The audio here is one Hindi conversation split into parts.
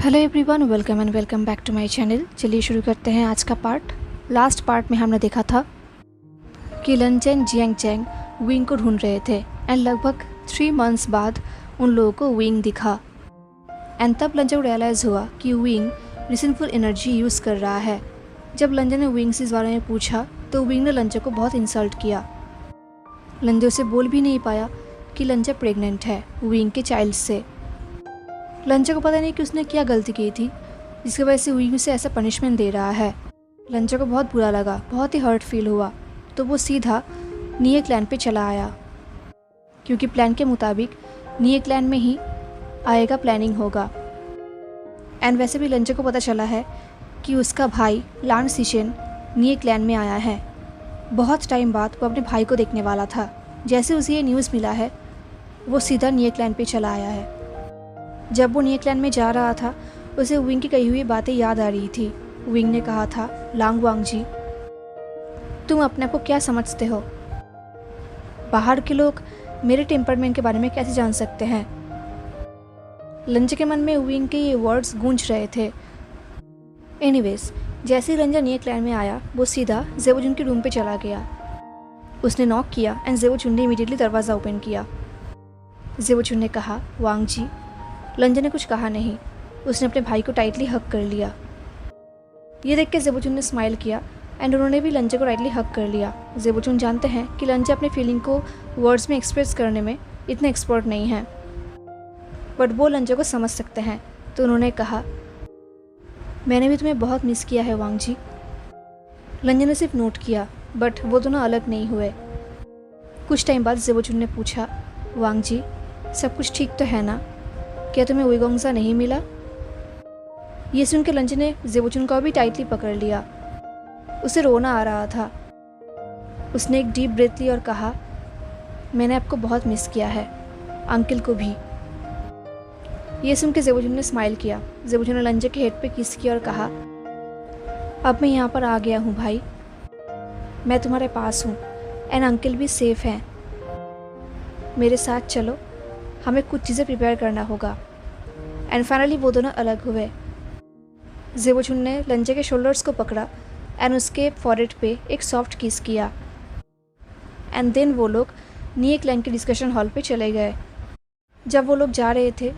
Hello everyone, welcome back to my channel. चलिए शुरू करते हैं आज का पार्ट। लास्ट पार्ट में हमने देखा था कि लंचन जियांग चैंग विंग को ढूंढ रहे थे एंड लगभग 3 मंथ्स बाद उन लोगों को विंग दिखा एंड तब लंचन को रियलाइज़ हुआ कि विंग रिसेंटफुल एनर्जी यूज़ कर रहा है। जब लंचन ने विंग से इस बारे में पूछा तो विंग ने लंचन को बहुत इंसल्ट किया। लंचन उसे बोल भी नहीं पाया कि लंचन प्रेग्नेंट है विंग के चाइल्ड से। लंचन को पता नहीं कि उसने क्या गलती की थी जिसकी वजह से विंग उसे ऐसा पनिशमेंट दे रहा है। लंचन को बहुत बुरा लगा, बहुत ही हर्ट फील हुआ, तो वो सीधा निये क्लैन पे चला आया क्योंकि प्लान के मुताबिक निये क्लैन में ही आएगा प्लानिंग होगा। एंड वैसे भी लंचन को पता चला है कि उसका भाई लान सिशन निये क्लैन में आया है। बहुत टाइम बाद वो अपने भाई को देखने वाला था। जैसे उसे ये न्यूज़ मिला है वो सीधा निये क्लैन पे चला आया है। जब वो निये क्लैन में जा रहा था उसे विंग की कही हुई बातें याद आ रही थी। विंग ने कहा था, लांग वांग जी, तुम अपने आप को क्या समझते हो? बाहर के लोग मेरे टेम्परमेंट के बारे में कैसे जान सकते हैं? लंचन के मन में विंग के ये वर्ड्स गूंज रहे थे। एनीवेज, जैसे ही लंचन निये क्लैन में आया वो सीधा जेवोजुन के रूम पे चला गया। उसने नॉक किया एंड जेवोजुन ने इमीडिएटली दरवाज़ा ओपन किया। जेवोजुन ने कहा, वांग जी। लंचन ने कुछ कहा नहीं। उसने अपने भाई को टाइटली हग कर लिया। ये देख के जेवोजुन ने स्माइल किया एंड उन्होंने भी लंचन को टाइटली हग कर लिया। जेवोजुन जानते हैं कि लंचन अपने फीलिंग को वर्ड्स में एक्सप्रेस करने में इतने एक्सपर्ट नहीं हैं, बट वो लंचन को समझ सकते हैं। तो उन्होंने कहा, मैंने भी तुम्हें बहुत मिस किया है वांग जी। लंचन ने सिर्फ नोट किया, बट वो दोनों अलग नहीं हुए। कुछ टाइम बाद जेवोजुन ने पूछा, वांग जी, सब कुछ ठीक तो है ना? क्या तुम्हें विगोंगजा नहीं मिला? ये सुनकर लंचन ने जेवोजुन को भी टाइटली पकड़ लिया। उसे रोना आ रहा था। उसने एक डीप ब्रेथ ली और कहा, मैंने आपको बहुत मिस किया है, अंकल को भी। ये सुनकर जेवोजुन ने स्माइल किया। जेवोजुन ने लंचन के हेड पे किस किया और कहा, अब मैं यहाँ पर आ गया हूँ भाई, मैं तुम्हारे पास हूँ एंड अंकल भी सेफ हैं। मेरे साथ चलो, हमें कुछ चीज़ें प्रिपेयर करना होगा। एंड फाइनली वो दोनों अलग हुए। जेवोजुन ने लंचन के शोल्डर्स को पकड़ा एंड उसके फॉरहेड पे एक सॉफ्ट किस किया। एंड देन वो लोग निये क्लैन के डिस्कशन हॉल पे चले गए। जब वो लोग जा रहे थे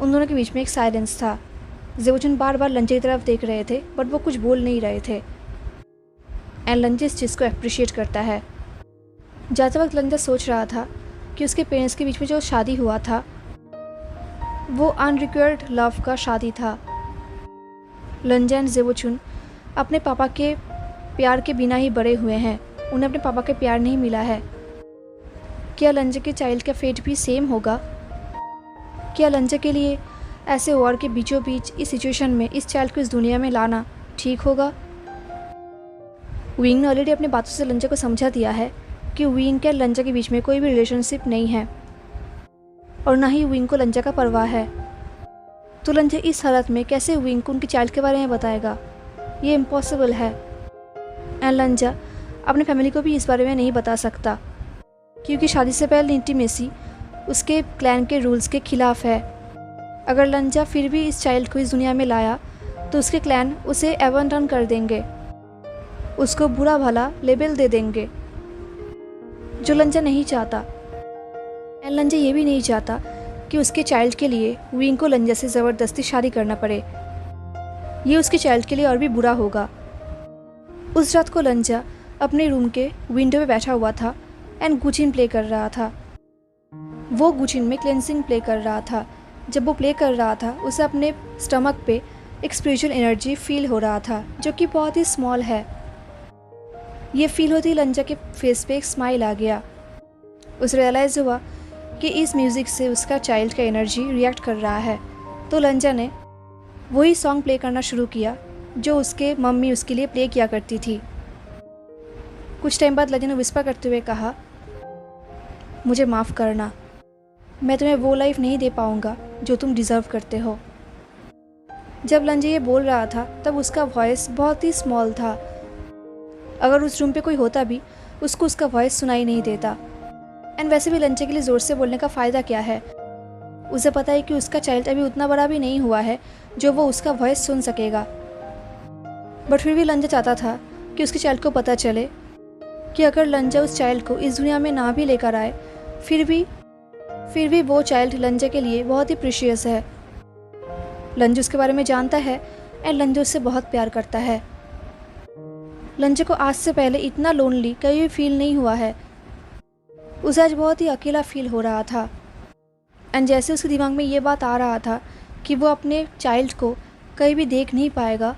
उन दोनों के बीच में एक साइलेंस था। जेवोजुन बार बार लंचन की तरफ देख रहे थे बट वो कुछ बोल नहीं रहे थे। एंड लंचन इस चीज़ को अप्रिशिएट करता है। जाते वक्त लंचन सोच रहा था कि उसके पेरेंट्स के बीच में जो शादी हुआ था वो अनरिक्वायर्ड लव का शादी था। लंचन एंड जेवोजुन अपने पापा के प्यार के बिना ही बड़े हुए हैं। उन्हें अपने पापा के प्यार नहीं मिला है। क्या लंचन के चाइल्ड का फेट भी सेम होगा? क्या लंचन के लिए ऐसे वॉर के बीचों बीच इस सिचुएशन में इस चाइल्ड को इस दुनिया में लाना ठीक होगा? विंग ने ऑलरेडी अपनी बातों से लंचन को समझा दिया है कि विंग के लंचन के बीच में कोई भी रिलेशनशिप नहीं है और ना ही विंग को लंचन का परवाह है। तो लंचन इस हालत में कैसे विंग को उनकी चाइल्ड के बारे में बताएगा? ये इम्पॉसिबल है। एंड लंचन अपने फैमिली को भी इस बारे में नहीं बता सकता क्योंकि शादी से पहले इंटीमेसी उसके क्लैन के रूल्स के खिलाफ है। अगर लंचन फिर भी इस चाइल्ड को इस दुनिया में लाया तो उसके क्लैन उसे एबंडन कर देंगे, उसको बुरा भला लेबल दे देंगे, जो लंचन नहीं चाहता। एंड लंचन ये भी नहीं चाहता कि उसके चाइल्ड के लिए विंग को लंचन से ज़बरदस्ती शादी करना पड़े। ये उसके चाइल्ड के लिए और भी बुरा होगा। उस रात को लंचन अपने रूम के विंडो पे बैठा हुआ था एंड गुचिन प्ले कर रहा था। वो गुचिन में क्लेंसिंग प्ले कर रहा था। जब वो प्ले कर रहा था उसे अपने स्टमक पे एक स्पिरिचुअल एनर्जी फील हो रहा था जो कि बहुत ही स्मॉल है। ये फील होती लंचन के फेस पे एक स्माइल आ गया। उसे रियलाइज़ हुआ कि इस म्यूज़िक से उसका चाइल्ड का एनर्जी रिएक्ट कर रहा है। तो लंचन ने वही सॉन्ग प्ले करना शुरू किया जो उसके मम्मी उसके लिए प्ले किया करती थी। कुछ टाइम बाद लंचन ने विस्पर करते हुए कहा, मुझे माफ़ करना, मैं तुम्हें वो लाइफ नहीं दे पाऊँगा जो तुम डिज़र्व करते हो। जब लंचन ये बोल रहा था तब उसका वॉइस बहुत ही स्मॉल था। अगर उस रूम पे कोई होता भी उसको उसका वॉइस सुनाई नहीं देता। एंड वैसे भी लंचन के लिए ज़ोर से बोलने का फ़ायदा क्या है? उसे पता है कि उसका चाइल्ड अभी उतना बड़ा भी नहीं हुआ है जो वो उसका वॉइस सुन सकेगा। बट फिर भी लंजा चाहता था कि उसके चाइल्ड को पता चले कि अगर लंजा उस चाइल्ड को इस दुनिया में ना भी लेकर आए, फिर भी वो चाइल्ड लंजा के लिए बहुत ही प्रीशियस है। लंजा उसके बारे में जानता है एंड लंजा उससे बहुत प्यार करता है। लंजा को आज से पहले इतना लोनली कभी भी फील नहीं हुआ है। उसे आज बहुत ही अकेला फील हो रहा था। एंड जैसे उसके दिमाग में ये बात आ रहा था कि वो अपने चाइल्ड को कहीं भी देख नहीं पाएगा,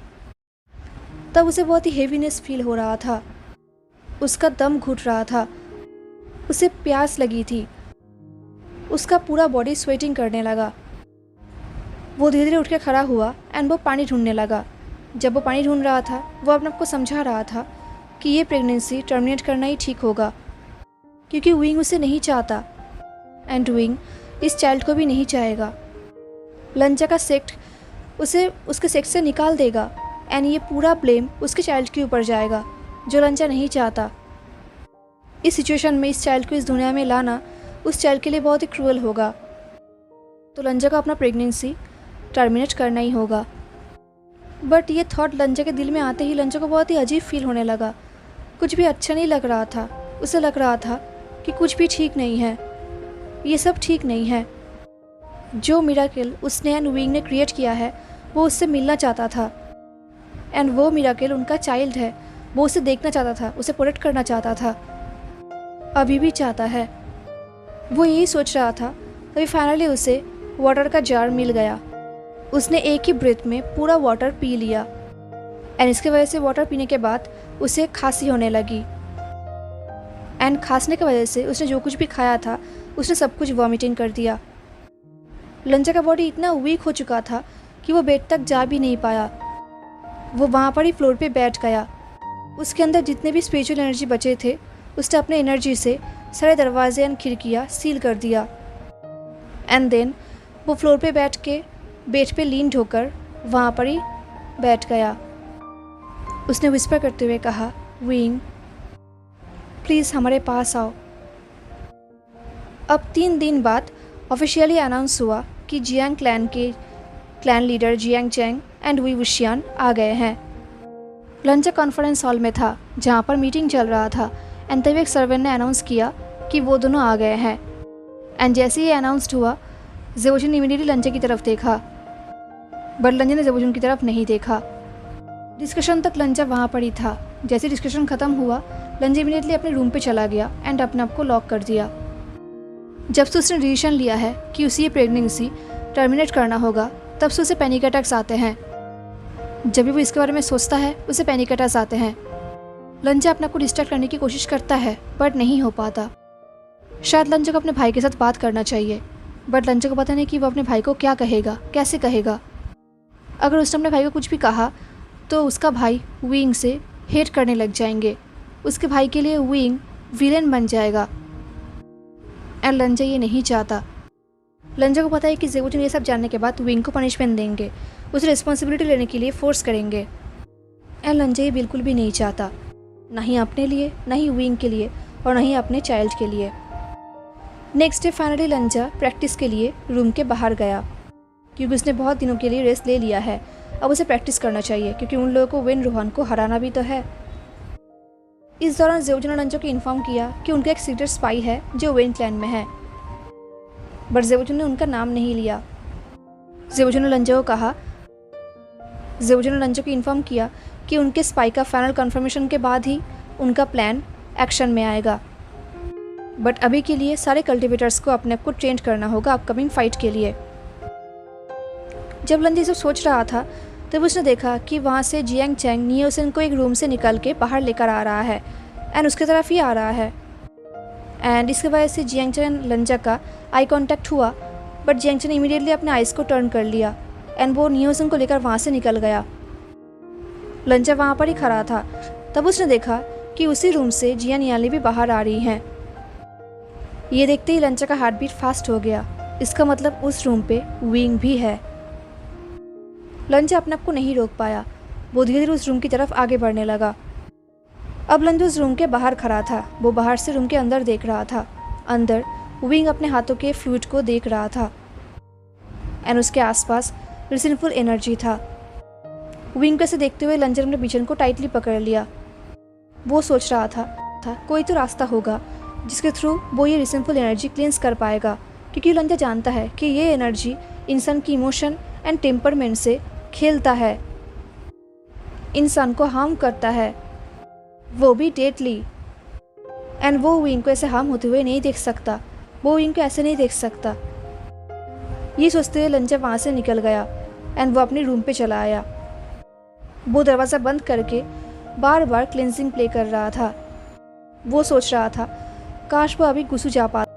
तब उसे बहुत ही हेवीनेस फील हो रहा था। उसका दम घुट रहा था, उसे प्यास लगी थी, उसका पूरा बॉडी स्वेटिंग करने लगा। वो धीरे धीरे उठ के खड़ा हुआ एंड वो पानी ढूंढने लगा। जब वो पानी ढूंढ रहा था, वो अपने आप को समझा रहा था कि ये प्रेगनेंसी टर्मिनेट करना ही ठीक होगा, क्योंकि विंग उसे नहीं चाहता एंड विंग इस चाइल्ड को भी नहीं चाहेगा। लंजा का सेक्ट उसे उसके सेक्ट से निकाल देगा एंड ये पूरा ब्लेम उसके चाइल्ड के ऊपर जाएगा, जो लंजा नहीं चाहता। इस सिचुएशन में इस चाइल्ड को इस दुनिया में लाना उस चाइल्ड के लिए बहुत ही क्रूअल होगा। तो लंजा को अपना प्रेगनेंसी टर्मिनेट करना ही होगा। बट ये थॉट लंजा के दिल में आते ही लंजा को बहुत ही अजीब फील होने लगा। कुछ भी अच्छा नहीं लग रहा था। उसे लग रहा था कि कुछ भी ठीक नहीं है, ये सब ठीक नहीं है। जो मिराकिल उसने एंड विंग ने क्रिएट किया है, वो उससे मिलना चाहता था एंड वो मिराकिल उनका चाइल्ड है। वो उसे देखना चाहता था, उसे प्रोटेक्ट करना चाहता था, अभी भी चाहता है। वो यही सोच रहा था, तभी फाइनली उसे वाटर का जार मिल गया। उसने एक ही ब्रेथ में पूरा वाटर पी लिया एंड इसके वजह से वाटर पीने के बाद उसे खांसी होने लगी एंड खांसने की वजह से उसने जो कुछ भी खाया था उसने सब कुछ वॉमिटिंग कर दिया। लंजा का बॉडी इतना वीक हो चुका था कि वो बेड तक जा भी नहीं पाया। वो वहाँ पर ही फ्लोर पे बैठ गया। उसके अंदर जितने भी स्पिरिचुअल एनर्जी बचे थे, उसने अपने एनर्जी से सारे दरवाजे एंड खिड़कियाँ सील कर दिया एंड देन वो फ्लोर पे बैठ के बेड पे लीन होकर वहाँ पर ही बैठ गया। उसने विस्पर करते हुए कहा, विंग प्लीज़ हमारे पास आओ। अब 3 दिन बाद ऑफिशियली अनाउंस हुआ कि जियांग क्लैन के clan leader Jiang Cheng and Wei Wuxian आ गए हैं। लंजा कॉन्फ्रेंस हॉल में था जहाँ पर मीटिंग चल रहा था एंड तभी एक सर्वेंट ने अनाउंस किया कि वो दोनों आ गए हैं। एंड जैसे ही अनाउंस्ड हुआ, ज़ेबोजुन इमीडिएटली लंजा की तरफ देखा, बट लंजा ने ज़ेबोजुन की तरफ नहीं देखा। डिस्कशन तक लंजा वहाँ पर ही था। जैसे डिस्कशन ख़त्म हुआ, लंजा इमीडिएटली अपने रूम पे चला गया एंड अपने आप को लॉक कर दिया। जब से उसने डिसीजन लिया है कि उसे ये प्रेगनेंसी टर्मिनेट करना होगा, तब से उसे पैनिक अटैक्स आते हैं। जब भी वो इसके बारे में सोचता है, उसे पैनिक अटैक्स आते हैं। लंजा अपने आप को डिस्ट्रैक्ट करने की कोशिश करता है, बट नहीं हो पाता। शायद लंजा को अपने भाई के साथ बात करना चाहिए, बट लंजा को पता नहीं कि वो अपने भाई को क्या कहेगा, कैसे कहेगा। अगर उसने अपने भाई को कुछ भी कहा तो उसका भाई विंग से हेट करने लग जाएंगे। उसके भाई के लिए विंग विलेन बन जाएगा एंड लंजा ये नहीं चाहता। लंजा को पता है कि ज़ेबोजुन ये सब जानने के बाद विंग को पनिशमेंट देंगे, उसे रिस्पॉन्सिबिलिटी लेने के लिए फोर्स करेंगे एंड लंजा ये बिल्कुल भी नहीं चाहता, ना ही अपने लिए, ना ही विंग के लिए और ना ही अपने चाइल्ड के लिए। नेक्स्ट डे फाइनली लंजा प्रैक्टिस के लिए रूम के बाहर गया, क्योंकि उसने बहुत दिनों के लिए रेस्ट ले लिया है। अब उसे प्रैक्टिस करना चाहिए, क्योंकि उन लोगों को वेन रूहान को हराना भी तो है। इस दौरान ज़ेबोजुन ने लंजा को इन्फॉर्म किया कि उनका एक सीक्रेट स्पाई है जो वेन क्लैन में है, बट ज़ेबोजुन ने उनका नाम नहीं लिया। ज़ेबोजुन ने लंजा को इन्फॉर्म किया कि उनके स्पाई का फाइनल कन्फर्मेशन के बाद ही उनका प्लान एक्शन में आएगा। बट अभी के लिए सारे कल्टिवेटर्स को अपने आप को ट्रेन करना होगा अपकमिंग फाइट के लिए। जब लंजा सब सोच रहा था, तब उसने देखा कि वहाँ से जियांग चैंग नियोसन को एक रूम से निकल के बाहर लेकर आ रहा है एंड उसके तरफ ही आ रहा है। एंड इसके वजह से जियांग चैंग लंजा का आई कांटेक्ट हुआ, बट जियांग चैंग इमीडिएटली अपने आइज़ को टर्न कर लिया एंड वो नियोसन को लेकर वहाँ से निकल गया। लंजा वहाँ पर ही खड़ा था। तब उसने देखा कि उसी रूम से जियान याली भी बाहर आ रही हैं। ये देखते ही लंजा का हार्ट बीट फास्ट हो गया। इसका मतलब उस रूम पे विंग भी है। लंजा अपने आप को नहीं रोक पाया, वो धीरे धीरे उस रूम की तरफ आगे बढ़ने लगा। अब लंजा उस रूम के बाहर खड़ा था, वो बाहर से रूम के अंदर देख रहा था। अंदर विंग अपने हाथों के फ्लूइड को देख रहा था एंड उसके आसपास रिसेंटफुल एनर्जी था। विंग को ऐसे देखते हुए लंजन ने बिचन को टाइटली पकड़ लिया। वो सोच रहा था कोई तो रास्ता होगा जिसके थ्रू वो ये रिसेंटफुल एनर्जी क्लींस कर पाएगा, क्योंकि लंजा जानता है कि ये एनर्जी इंसान की इमोशन एंड टेम्परमेंट से खेलता है, इंसान को हार्म करता है, वो भी डेडली। एंड वो विंग को ऐसे हार्म होते हुए नहीं देख सकता, वो विंग को ऐसे नहीं देख सकता। ये सोचते हुए लंजा वहाँ से निकल गया एंड वो अपने रूम पे चला आया। वो दरवाज़ा बंद करके बार बार क्लिनजिंग प्ले कर रहा था। वो सोच रहा था काश वो अभी गुसू जा पाता।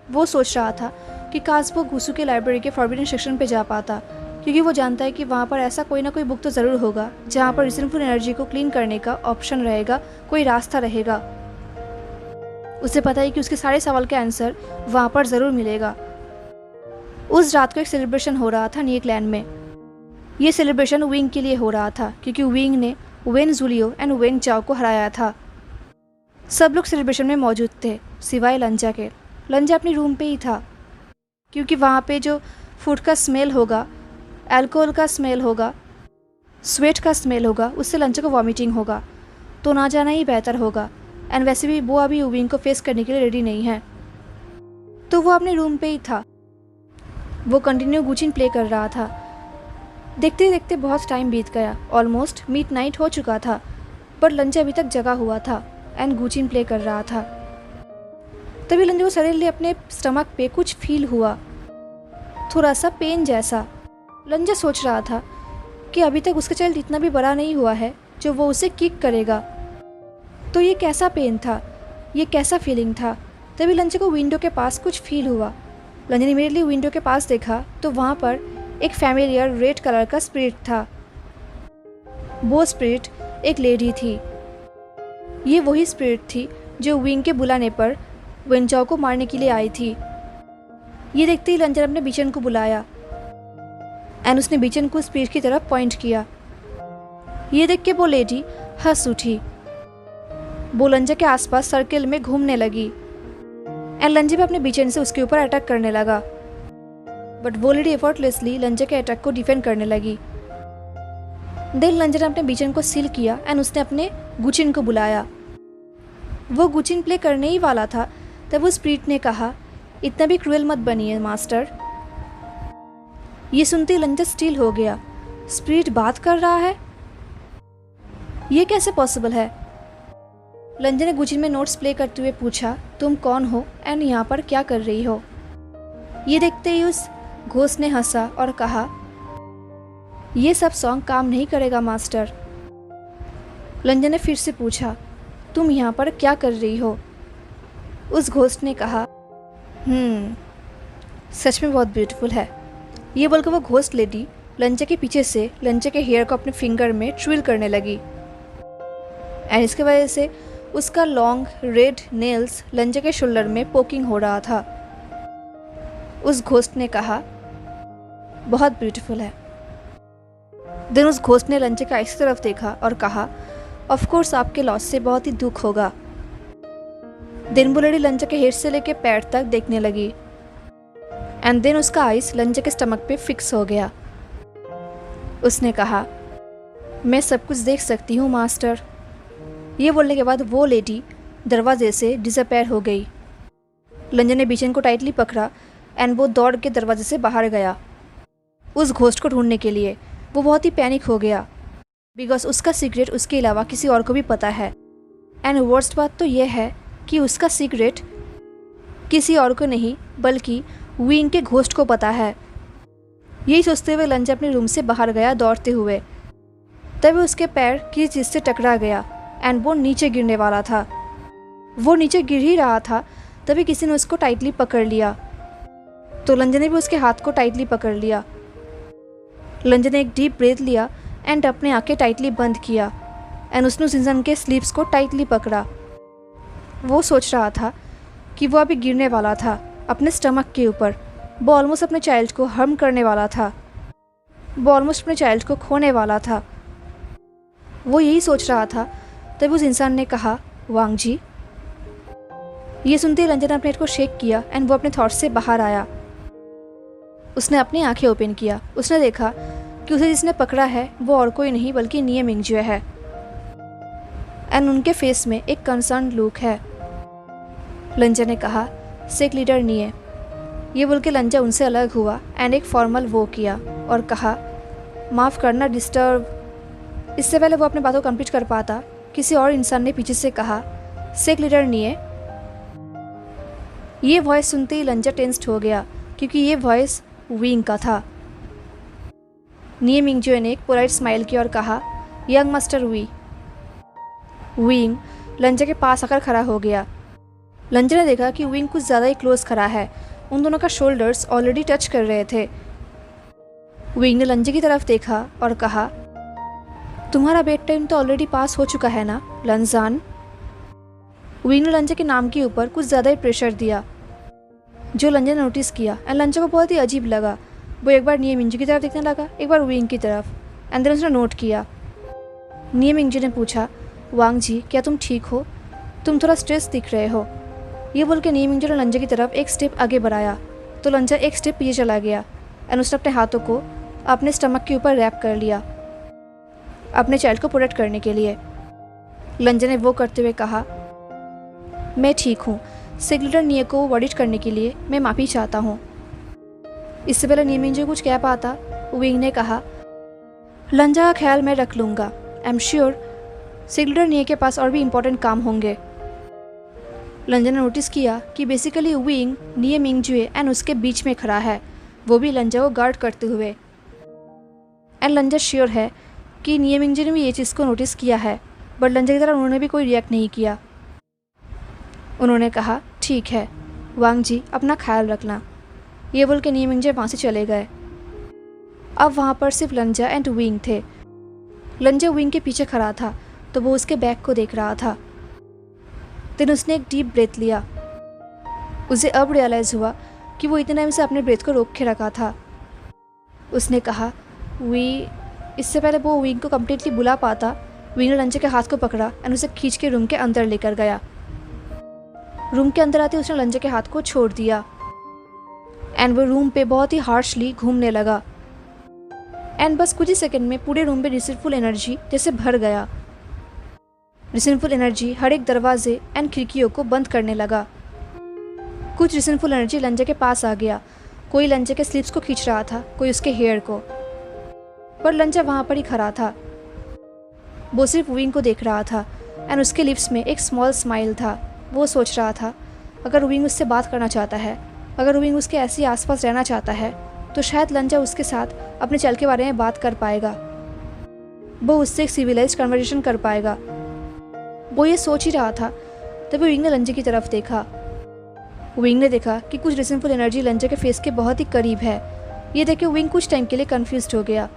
वो सोच रहा था कि काश वो गुसू के लाइब्रेरी के फॉरबिडन सेक्शन पे जा पाता, क्योंकि वो जानता है कि वहाँ पर ऐसा कोई ना कोई बुक तो ज़रूर होगा जहाँ पर रिसेंटफुल एनर्जी को क्लीन करने का ऑप्शन रहेगा, कोई रास्ता रहेगा। उसे पता है कि उसके सारे सवाल के आंसर वहाँ पर ज़रूर मिलेगा। उस रात को एक सेलिब्रेशन हो रहा था न्यूक्लैंड में। ये सेलिब्रेशन विंग के लिए हो रहा था, क्योंकि विंग ने वेन जूलियो एंड वेन चाओ को हराया था। सब लोग सेलिब्रेशन में मौजूद थे सिवाय लंजा के। लंजा अपने रूम पे ही था, क्योंकि वहाँ पे जो फूड का स्मेल होगा, अल्कोहल का स्मेल होगा, स्वेट का स्मेल होगा, उससे लंजा को वॉमिटिंग होगा, तो ना जाना ही बेहतर होगा। एंड वैसे भी वो अभी विंग को फेस करने के लिए रेडी नहीं है, तो वो अपने रूम पे ही था। वो कंटिन्यू गुचिन प्ले कर रहा था। देखते देखते बहुत टाइम बीत गया, ऑलमोस्ट मिडनाइट हो चुका था, पर लंजा अभी तक जगा हुआ था एंड गुचिन प्ले कर रहा था। तभी लंजा को सडनली अपने स्टमक पे कुछ फील हुआ, थोड़ा सा पेन जैसा। लंजा सोच रहा था कि अभी तक उसका चाइल्ड इतना भी बड़ा नहीं हुआ है जो वो उसे किक करेगा, तो ये कैसा पेन था, ये कैसा फीलिंग था। तभी लंजा को विंडो के पास कुछ फील हुआ। लंजा ने इमीडिएटली विंडो के पास देखा तो वहाँ पर एक फैमिलियर रेड कलर का स्पिरिट था। वो स्पिरिट एक लेडी थी। ये वही स्पिरिट थी जो विंग के बुलाने पर वेन चाओ को मारने के लिए आई थी। ये देखते ही लंजा ने अपने बिचन को बुलाया एंड उसने बिचन को स्पिरिट की तरफ पॉइंट किया। ये देख के वो लेडी हंस उठी। वो लंजा के आसपास सर्किल में घूमने लगी एंड लंजा भी अपने बिचन से उसके ऊपर अटैक करने लगा, बट वो लेडी एफर्टलेसली लंजा के अटैक को डिफेंड करने लगी। देन लंजा ने अपने बिचन को सील किया एंड उसने अपने गुचिन को बुलाया। वो गुचिन प्ले करने ही वाला था तब वो स्पिरिट ने कहा, इतना भी क्रूएल मत बनिए मास्टर। ये सुनते ही लंजा स्टिल हो गया। स्पिरिट बात कर रहा है, ये कैसे पॉसिबल है। लंजा ने गुचिन में नोट्स प्ले करते हुए पूछा, तुम कौन हो एंड यहाँ पर क्या कर रही हो। ये देखते ही उस घोस्ट ने हंसा और कहा, ये सब सॉन्ग काम नहीं करेगा मास्टर। लंजा ने फिर से पूछा, तुम यहाँ पर क्या कर रही हो। उस घोस्ट ने कहा, सच में बहुत ब्यूटीफुल है। ये बोलकर वो घोस्ट लेडी लंजा के पीछे से लंजा के हेयर को अपने फिंगर में ट्विल करने लगी एंड इसके वजह से उसका लॉन्ग रेड नेल्स लंजा के शोल्डर में पोकिंग हो रहा था। उस घोस्ट ने कहा, बहुत ब्यूटीफुल है। देन उस घोस्ट ने लंजा का इस तरफ देखा और कहा, ऑफ कोर्स आपके लॉस से बहुत ही दुख होगा। देन वो लेडी लंजा के हेड से लेके पैर तक देखने लगी एंड देन उसका आइस लंजा के स्टमक पे फिक्स हो गया। उसने कहा, मैं सब कुछ देख सकती हूँ मास्टर। ये बोलने के बाद वो लेडी दरवाजे से डिसअपेयर हो गई। लंजा ने बिचन को टाइटली पकड़ा एंड वो दौड़ के दरवाजे से बाहर गया उस घोस्ट को ढूंढने के लिए। वो बहुत ही पैनिक हो गया बिकॉज उसका सीक्रेट उसके अलावा किसी और को भी पता है एंड वर्स्ट बात तो यह है कि उसका सीक्रेट किसी और को नहीं बल्कि विंग के घोस्ट को पता है। यही सोचते हुए लंजा अपने रूम से बाहर गया दौड़ते हुए। तभी उसके पैर किसी चीज़ से टकरा गया एंड वो नीचे गिरने वाला था। वो नीचे गिर ही रहा था तभी किसी ने उसको टाइटली पकड़ लिया, तो लंजा ने भी उसके हाथ को टाइटली पकड़ लिया। लंजा ने एक डीप ब्रेथ लिया एंड अपने आंखें टाइटली बंद किया एंड उसने उस इंसान के स्लीव्स को टाइटली पकड़ा। वो सोच रहा था कि वो अभी गिरने वाला था अपने स्टमक के ऊपर। वो ऑलमोस्ट अपने चाइल्ड को हार्म करने वाला था। वो ऑलमोस्ट अपने चाइल्ड को खोने वाला था। वो यही सोच रहा था तभी उस इंसान ने कहा, वांग जी। ये सुनते ही लंजा ने अपने हेड को शेक किया एंड वो अपने थॉट्स से बाहर आया। उसने अपनी आंखें ओपन किया। उसने देखा कि उसे जिसने पकड़ा है वो और कोई नहीं बल्कि निये मिंगजुए है, एंड उनके फेस में एक कंसर्न लुक है। लंजा ने कहा, सेक लीडर निये। ये बोल के लंजा उनसे अलग हुआ एंड एक फॉर्मल वो किया और कहा, माफ़ करना डिस्टर्ब। इससे पहले वो अपने बातों कंप्लीट कर पाता, किसी और इंसान ने पीछे से कहा, सेक लीडर निये। ये वॉइस सुनते ही लंजा टेंस्ड हो गया क्योंकि ये वॉइस विंग का था। निये मिंगजुए ने एक पोलाइट स्माइल की और कहा, यंग मास्टर वी। विंग लंजा के पास आकर खड़ा हो गया। लंजा ने देखा कि विंग कुछ ज़्यादा ही क्लोज खड़ा है। उन दोनों का शोल्डर्स ऑलरेडी टच कर रहे थे। विंग ने लंजा की तरफ देखा और कहा, तुम्हारा बेड टाइम तो ऑलरेडी पास हो चुका है ना लंजान। विंग ने लंजा के नाम के ऊपर कुछ ज़्यादा ही प्रेशर दिया, जो लंजा ने नोटिस किया एंड लंजा को बहुत ही अजीब लगा। वो एक बार निये मिंगजू की तरफ देखने लगा, एक बार विंग की तरफ, एंड देन उसने नोट किया। निये मिंगजू ने पूछा, वांग जी क्या तुम ठीक हो? तुम थोड़ा स्ट्रेस दिख रहे हो। ये बोल के निये मिंगजू ने लंजा की तरफ एक स्टेप आगे बढ़ाया तो लंजा एक स्टेप पीछे चला गया एंड उसने अपने हाथों को अपने स्टमक के ऊपर रैप कर लिया अपने चाइल्ड को प्रोटेक्ट करने के लिए। लंजा ने वो करते हुए कहा, मैं ठीक हूँ। सेक लीडर निये को वर्डिट करने के लिए मैं माफ़ी चाहता हूँ। इससे पहले निये मिंगजू कुछ कह पाता, विंग ने कहा, लंजा का ख्याल मैं रख लूँगा। आई एम श्योर सेक लीडर निये के पास और भी इम्पोर्टेंट काम होंगे। लंजा ने नोटिस किया कि बेसिकली विंग निये मिंगजुए एंड उसके बीच में खड़ा है, वो भी लंजा को गार्ड करते हुए। एंड लंजा श्योर है कि निये मिंगजू ने भी ये चीज़ को नोटिस किया है, बट लंजा की तरह उन्होंने भी कोई रिएक्ट नहीं किया। उन्होंने कहा, ठीक है वांग जी अपना ख्याल रखना। ये बोल के निये मिंगजू वहाँ से चले गए। अब वहाँ पर सिर्फ लंजा एंड विंग थे। लंजा विंग के पीछे खड़ा था तो वो उसके बैग को देख रहा था। देन उसने एक डीप ब्रेथ लिया। उसे अब रियलाइज़ हुआ कि वो इतने टाइम से अपने ब्रेथ को रोक के रखा था। उसने कहा, वी। इससे पहले वो विंग को कम्प्लीटली बुला पाता, विंग ने लंजा के हाथ को पकड़ा एंड उसे खींच के रूम के अंदर लेकर गया। रूम के अंदर आते उसने लंजा के हाथ को छोड़ दिया एंड वो रूम पे बहुत ही हार्शली घूमने लगा एंड बस कुछ ही सेकंड में पूरे रूम पे रिसीवफुल एनर्जी जैसे भर गया। रिसीवफुल एनर्जी हर एक दरवाजे एंड खिड़कियों को बंद करने लगा। कुछ रिसीवफुल एनर्जी लंजा के पास आ गया। कोई लंजा के स्लीव्स को खींच रहा था, कोई उसके हेयर को, पर लंजा वहाँ पर ही खड़ा था। वो सिर्फ विंग को देख रहा था एंड उसके लिप्स में एक स्मॉल स्माइल था। वो सोच रहा था, अगर विंग उससे बात करना चाहता है, अगर विंग उसके ऐसे ही आसपास रहना चाहता है, तो शायद लंजा उसके साथ अपने चल के बारे में बात कर पाएगा। वो उससे एक सिविलाइज्ड कन्वर्सेशन कर पाएगा। वो ये सोच ही रहा था तभी विंग ने लंजा की तरफ देखा। विंग ने देखा कि कुछ रिसेंटफुल एनर्जी लंजा के फेस के बहुत ही करीब है। ये देख के विंग कुछ टाइम के लिए कंफ्यूज्ड हो गया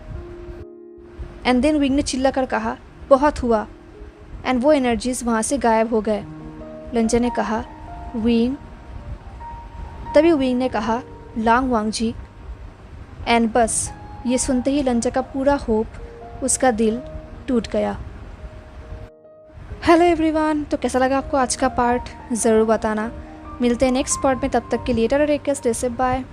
एंड देन विंग ने चिल्ला कर कहा, बहुत हुआ, एंड वो एनर्जीज वहाँ से गायब हो गए। लंजा ने कहा, विंग। तभी विंग ने कहा, लांग वांग जी। एंड बस ये सुनते ही लंजा का पूरा होप, उसका दिल टूट गया। हेलो एवरीवन, तो कैसा लगा आपको आज का पार्ट ज़रूर बताना। मिलते हैं नेक्स्ट पार्ट में, तब तक के लिए tata take care, stay safe, bye.